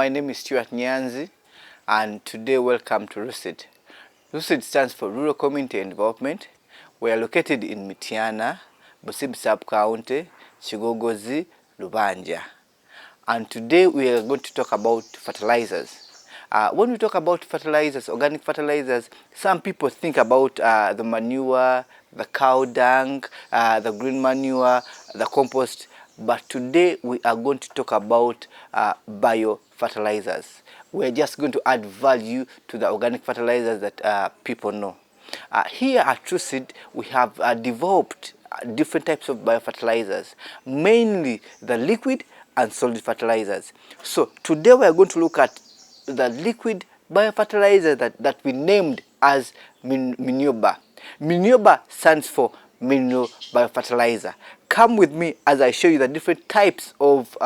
My name is Staurt Nyanzi, and today welcome to Rucid. Rucid stands for Rural Community and Development. We are located in Mityana, Busibi Sub-County, Kigogozi, Lubanja. And today we are going to talk about fertilizers. When we talk about fertilizers, organic fertilizers, some people think about the manure, the cow dung, the green manure, the compost. But today we are going to talk about biofertilizers. We're just going to add value to the organic fertilizers that people know. Here at Rucid, we have developed different types of biofertilizers, mainly the liquid and solid fertilizers. So today we are going to look at the liquid biofertilizer that we named as Minioba. Minioba stands for mineral biofertilizer. Come with me as I show you the different types of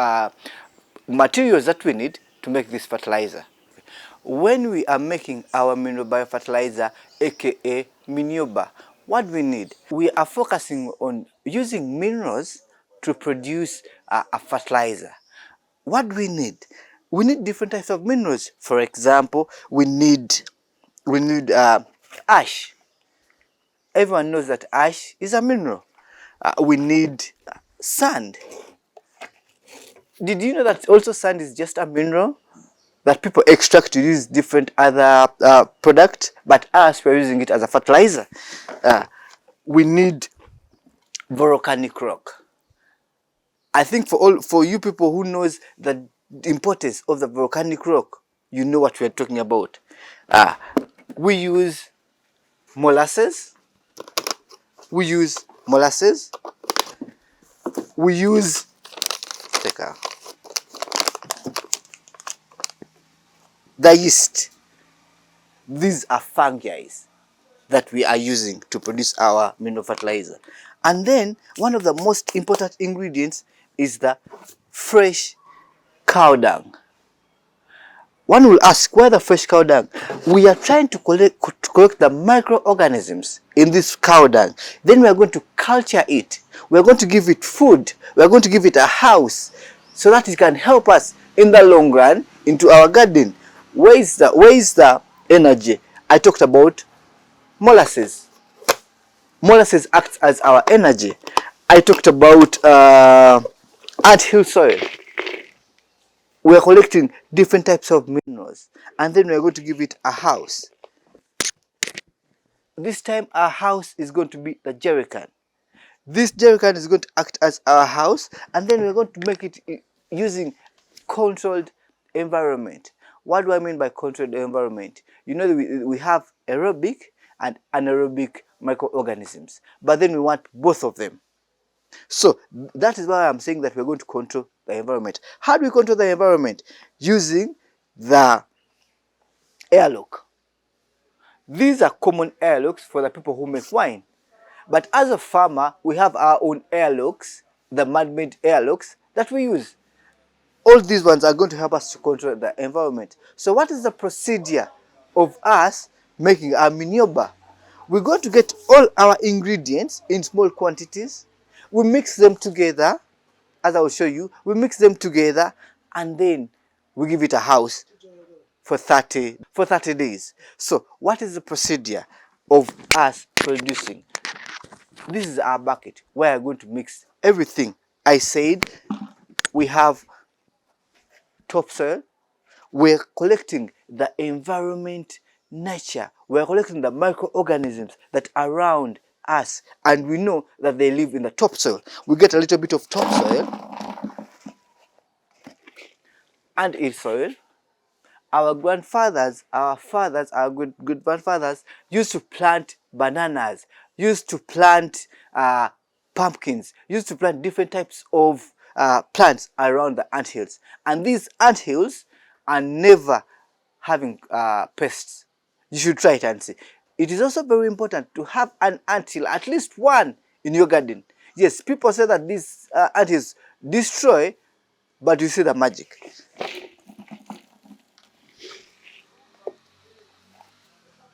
materials that we need to make this fertilizer. When we are making our mineral biofertilizer, aka Minioba, what we need? We are focusing on using minerals to produce a fertilizer. What do we need? We need different types of minerals. For example, we need ash. Everyone knows that ash is a mineral. We need sand. Did you know that also sand is just a mineral that people extract to use different other products, but us, we're using it as a fertilizer? We need volcanic rock. I think for you people who knows the importance of the volcanic rock, you know what we are talking about. We use molasses. We use the yeast. These are fungi that we are using to produce our mineral fertilizer. And then one of the most important ingredients is the fresh cow dung. One will ask, why the fresh cow dung? We are trying to collect the microorganisms in this cow dung. Then we are going to culture it. We are going to give it food. We are going to give it a house so that it can help us in the long run into our garden. Where is the energy? I talked about molasses. Molasses acts as our energy. I talked about anthill soil. We are collecting different types of minerals, and then we are going to give it a house. This time our house is going to be the jerrycan. This jerrycan is going to act as our house, and then we are going to make it using controlled environment. What do I mean by controlled environment? You know, we have aerobic and anaerobic microorganisms, but then we want both of them. So that is why I'm saying that we're going to control the environment. How do we control the environment? Using the airlock. These are common airlocks for the people who make wine. But as a farmer, we have our own airlocks, the man-made airlocks that we use. All these ones are going to help us to control the environment. So what is the procedure of us making our Minioba? We're going to get all our ingredients in small quantities. We mix them together, as I will show you. We mix them together, and then we give it a house for 30 days. So what is the procedure of us producing? This is our bucket where we're going to mix everything. I said we have topsoil. We're collecting the environment, nature. We're collecting the microorganisms that are around us, and we know that they live in the topsoil. We get a little bit of topsoil and in soil. Our grandfathers, our good grandfathers used to plant bananas, used to plant pumpkins, used to plant different types of plants around the anthills. And these anthills are never having pests. You should try it and see. It is also very important to have an anthill, at least one, in your garden. Yes, people say that these anthills destroy, but you see the magic.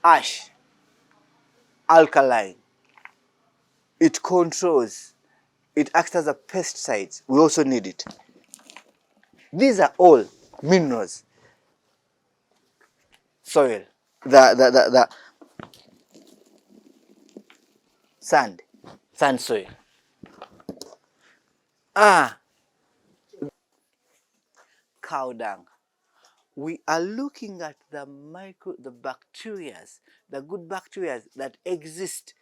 Ash, alkaline. It controls. It acts as a pesticide. We also need it. These are all minerals soil, the sand soil. Cow dung. We are looking at the bacteria, the good bacteria that exist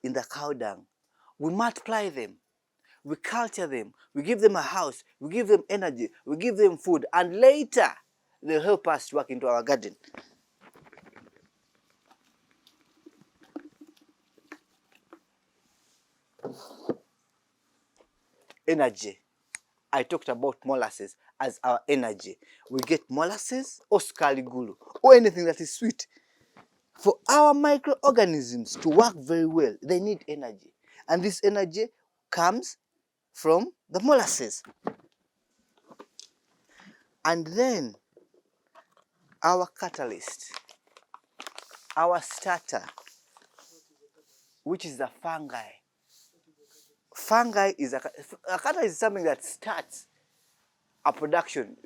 in the cow dung. We multiply them, we culture them, we give them a house, we give them energy, we give them food, and later they'll help us to work into our garden. Energy. I talked about molasses as our energy. We get molasses or scaligulu or anything that is sweet. For our microorganisms to work very well, they need energy. And this energy comes from the molasses. And then our catalyst, our starter, which is the fungi. Fungi is a catalyst is something that starts a production.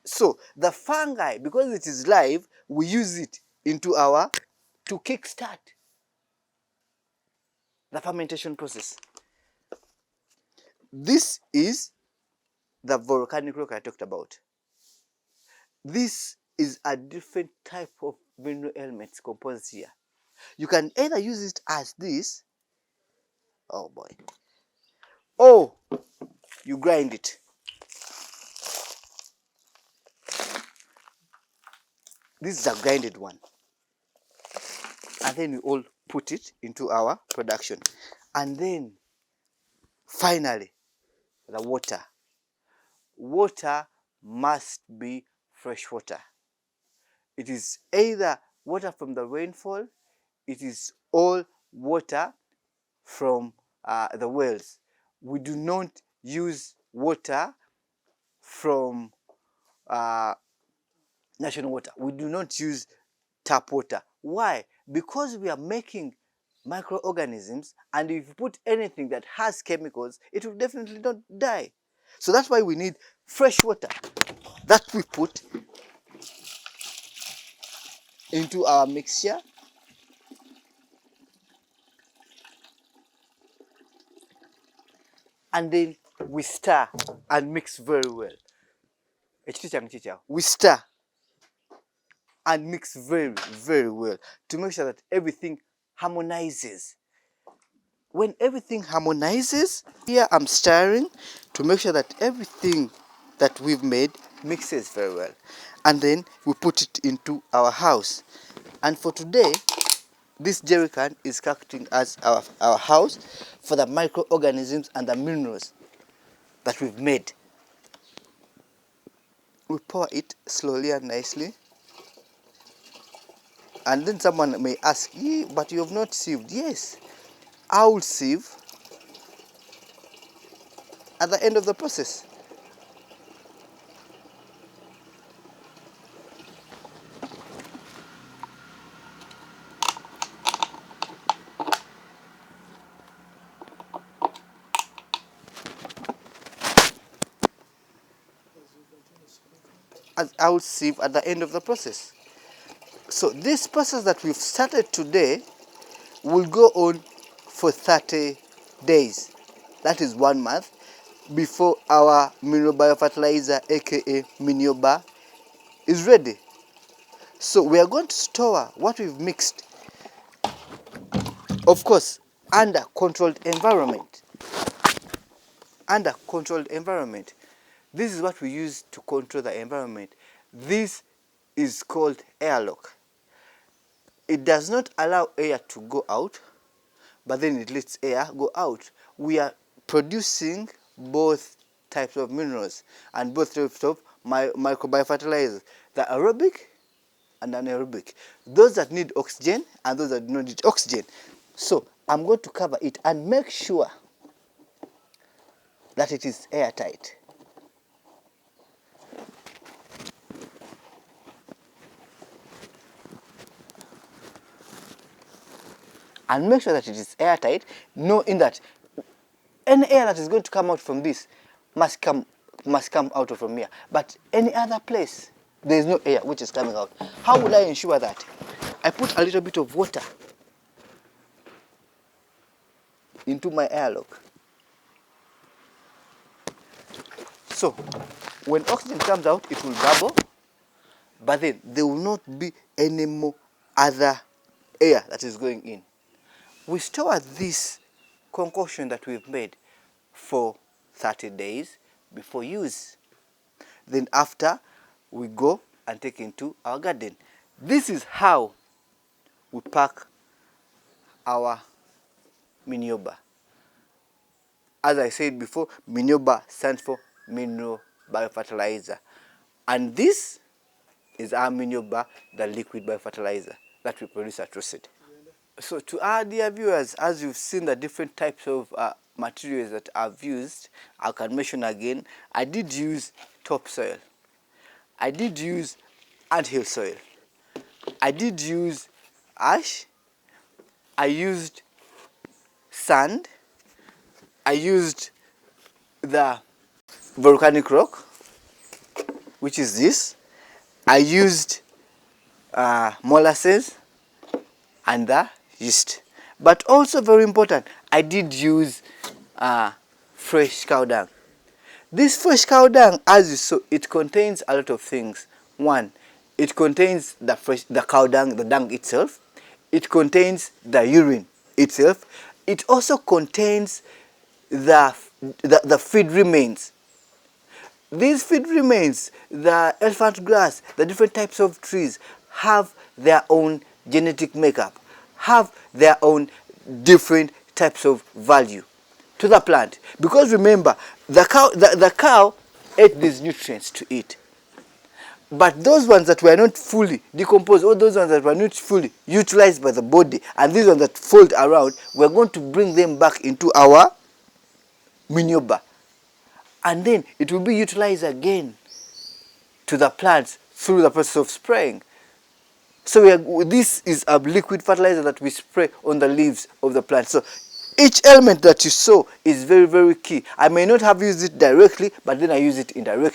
So the fungi, because it is live, we use it to kickstart the fermentation process. This is the volcanic rock I talked about. This is a different type of mineral elements composed here. You can either use it as this, oh boy, or you grind it. This is a grinded one. And then we all put it into our production. And then, finally, the water. Water must be fresh water. It is either water from the rainfall, it is all water from the wells. We do not use water from national water. We do not use tap water. Why? Because we are making microorganisms, and if you put anything that has chemicals, it will definitely not die. So that's why we need fresh water that we put into our mixture. And then we stir and mix very well. We stir and mix very, very well to make sure that everything harmonizes. When everything harmonizes, here I'm stirring to make sure that everything that we've made mixes very well. And then we put it into our house. And for today, this jerry can is acting as our house for the microorganisms and the minerals that we've made. We pour it slowly and nicely. And then someone may ask, yeah, but you have not sieved. Yes, I will sieve at the end of the process. I will sieve at the end of the process. So this process that we've started today will go on for 30 days. That is 1 month before our mineral biofertilizer, aka Minioba, is ready. So we are going to store what we've mixed, of course, under controlled environment. Under controlled environment. This is what we use to control the environment. This is called airlock. It does not allow air to go out, but then it lets air go out. We are producing both types of minerals and both types of microbiofertilizers, the aerobic and anaerobic. Those that need oxygen and those that do not need oxygen. So I'm going to cover it and make sure that it is airtight. And make sure that it is airtight, knowing that any air that is going to come out from this must come out from here. But any other place there is no air which is coming out. How will I ensure that? I put a little bit of water into my airlock. So when oxygen comes out, it will bubble, but then there will not be any more other air that is going in. We store this concoction that we've made for 30 days before use. Then after, we go and take into our garden. This is how we pack our manioba. As I said before, manioba stands for mineral biofertilizer. And this is our manioba, the liquid biofertilizer that we produce at Rucid. So to our dear viewers, as you've seen the different types of materials that I've used, I can mention again, I did use topsoil. I did use anthill soil. I did use ash. I used sand. I used the volcanic rock, which is this. I used molasses and the yeast. But also very important, I did use fresh cow dung. This fresh cow dung, as you saw, it contains a lot of things. One, it contains the cow dung, the dung itself. It contains the urine itself. It also contains the feed remains. These feed remains, the elephant grass, the different types of trees have their own genetic makeup, have their own different types of value to the plant. Because remember, the cow ate these nutrients to eat. But those ones that were not fully decomposed, or those ones that were not fully utilized by the body, and these ones that fold around, we're going to bring them back into our manioba. And then it will be utilized again to the plants through the process of spraying. So this is a liquid fertilizer that we spray on the leaves of the plant. So each element that you saw is very, very key. I may not have used it directly, but then I use it indirectly.